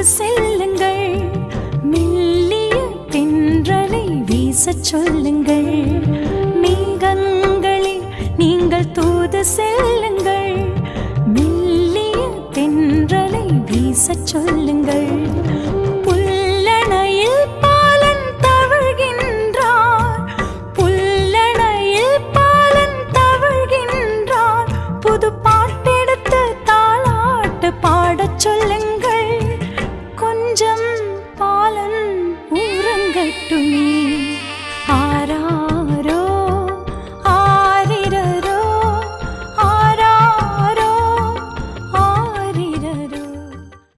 தூது செல்லுங்கள், மெல்லிய தென்றலை வீசச் சொல்லுங்கள். மேகங்களே நீங்கள் தூது செல்லுங்கள், மெல்லிய தென்றலை வீசச் சொல்லுங்கள். புல்லணையில் பாலன் தவழ்கின்றார், புல்லணையில் பாலன் தவழ்கின்றார். புது பாட்டெடுத்து தாலாட்டு பாடச் சொல்லுங்கள். கொஞ்சம் பாலன் உறங்கட்டுமே.